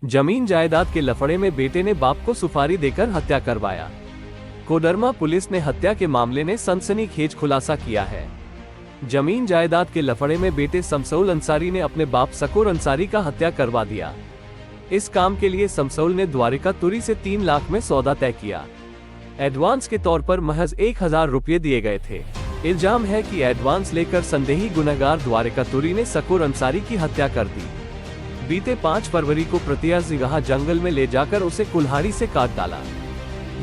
जमीन जायदाद के लफड़े में बेटे ने बाप को सुपारी देकर हत्या करवाया। कोडरमा पुलिस ने हत्या के मामले में सनसनीखेज खुलासा किया है। जमीन जायदाद के लफड़े में बेटे शमसुल अंसारी ने अपने बाप शकूर अंसारी का हत्या करवा दिया। इस काम के लिए शमसुल ने द्वारिका तुरी से 3 लाख में सौदा तय किया। एडवांस के तौर पर महज 1000 रुपये दिए गए थे। इल्जाम है कि एडवांस लेकर संदेही गुनहगार द्वारिका तुरी ने शकूर अंसारी की हत्या कर दी। बीते 5 फरवरी को प्रतियाजिगाह जंगल में ले जाकर उसे कुल्हाड़ी से काट डाला।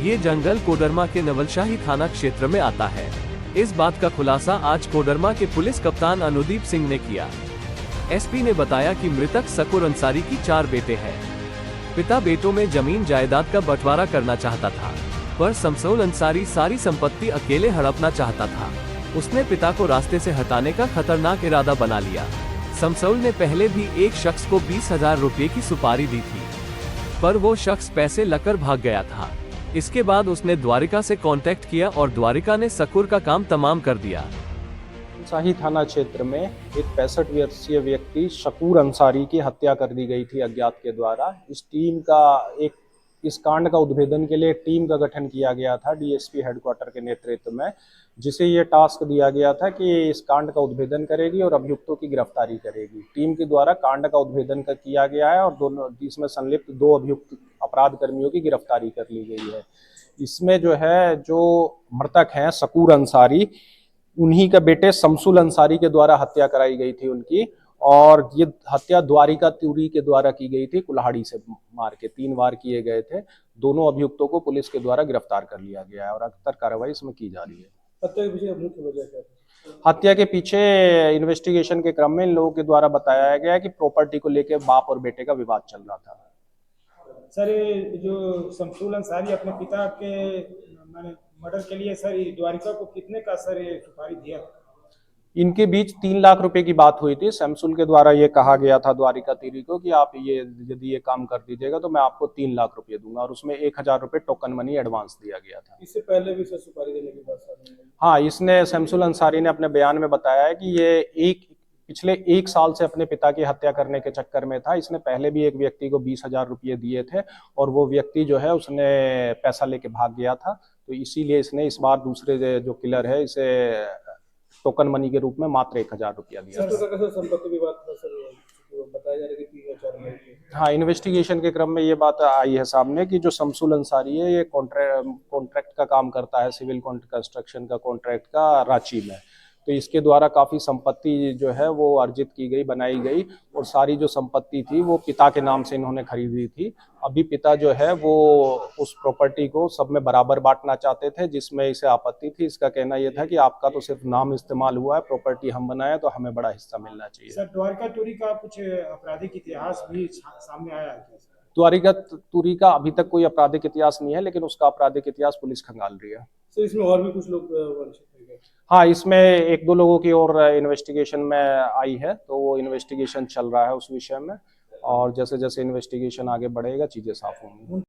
ये जंगल कोडरमा के नवलशाही थाना क्षेत्र में आता है। इस बात का खुलासा आज कोडरमा के पुलिस कप्तान अनुदीप सिंह ने किया। एसपी ने बताया कि मृतक शकूर अंसारी की 4 बेटे हैं। पिता बेटों में जमीन जायदाद का बंटवारा करना चाहता था, पर शमसुल अंसारी सारी संपत्ति अकेले हड़पना चाहता था। उसने पिता को रास्ते से हटाने का खतरनाक इरादा बना लिया। शमसुल ने पहले भी एक शख्स को 20,000 रुपये की सुपारी दी थी, पर वो शख्स पैसे लेकर भाग गया था। इसके बाद उसने द्वारिका से कांटेक्ट किया और द्वारिका ने शकूर का काम तमाम कर दिया। शाही थाना क्षेत्र में एक 65 वर्षीय व्यक्ति शकूर अंसारी की हत्या कर दी गई थी अज्ञात के द्वारा। इस कांड का उद्भेदन के लिए एक टीम का गठन किया गया था डीएसपी हेडक्वार्टर के नेतृत्व में, जिसे ये टास्क दिया गया था कि इस कांड का उद्भेदन करेगी और अभियुक्तों की गिरफ्तारी करेगी। टीम के द्वारा कांड का उद्भेदन किया गया है और इसमें संलिप्त 2 अभियुक्त अपराध कर्मियों की गिरफ्तारी कर ली गई है। इसमें जो मृतक हैं शकूर अंसारी, उन्हीं के बेटे शमसुल अंसारी के द्वारा हत्या कराई गई थी उनकी, और ये हत्या द्वारिका तुरी के द्वारा की गई थी। कुल्हाड़ी से मार के 3 वार किए गए थे। दोनों अभियुक्तों को पुलिस के द्वारा गिरफ्तार कर लिया गया है और अगतर कार्रवाई इसमें की जा रही है। हत्या के पीछे मुख्य वजह क्या है? हत्या के पीछे इन्वेस्टिगेशन के क्रम में इन लोगों के द्वारा बताया गया है कि प्रॉपर्टी को लेकर बाप और बेटे का विवाद चल रहा था। सर, ये जो शमसुल अंसारी अपने पिता के मर्डर के लिए सर द्वारिका को कितने का सर ये सुपारी दिया? इनके बीच 3 लाख रुपए की बात हुई थी। शमसुल के द्वारा ये कहा गया था द्वारिका तिरी को कि आप यदि ये काम कर दीजिएगा तो मैं आपको 3 लाख रुपए दूंगा, और उसमें 1000 रुपए टोकन मनी एडवांस दिया गया था। इससे पहले भी सर सुपारी देने की बात? हाँ, इसने शमसुल अंसारी ने अपने बयान में बताया है कि ये पिछले 1 साल से अपने पिता की हत्या करने के चक्कर में था। इसने पहले भी एक व्यक्ति को 20,000 रुपये दिए थे और वो व्यक्ति उसने पैसा लेके भाग गया था। तो इसीलिए इसने इस बार दूसरे जो किलर है इसे टोकन मनी के रूप में मात्र 1000 रुपया दिया। संपत्ति विवाद बताया जा रहा है। हाँ, इन्वेस्टिगेशन के क्रम में ये बात आई है सामने कि जो शमसुल अंसारी है ये कॉन्ट्रैक्ट का काम करता है, सिविल कंस्ट्रक्शन का कॉन्ट्रैक्ट का, रांची में। तो इसके द्वारा काफ़ी संपत्ति वो अर्जित की गई, बनाई गई, और सारी जो संपत्ति थी वो पिता के नाम से इन्होंने खरीदी थी। अभी पिता वो उस प्रॉपर्टी को सब में बराबर बांटना चाहते थे, जिसमें इसे आपत्ति थी। इसका कहना यह था कि आपका तो सिर्फ नाम इस्तेमाल हुआ है, प्रॉपर्टी हम बनाए तो हमें बड़ा हिस्सा मिलना चाहिए। सर, द्वारिका तुरी का कुछ आपराधिक इतिहास भी सामने आया है? द्वारिका तुरी का अभी तक कोई आपराधिक इतिहास नहीं है, लेकिन उसका आपराधिक इतिहास पुलिस खंगाल रही है। सर, इसमें और भी कुछ लोग वंचित हुए? हाँ, इसमें 1-2 लोगों की और इन्वेस्टिगेशन में आई है, तो वो इन्वेस्टिगेशन चल रहा है उस विषय में, और जैसे जैसे इन्वेस्टिगेशन आगे बढ़ेगा चीज़ें साफ होंगी।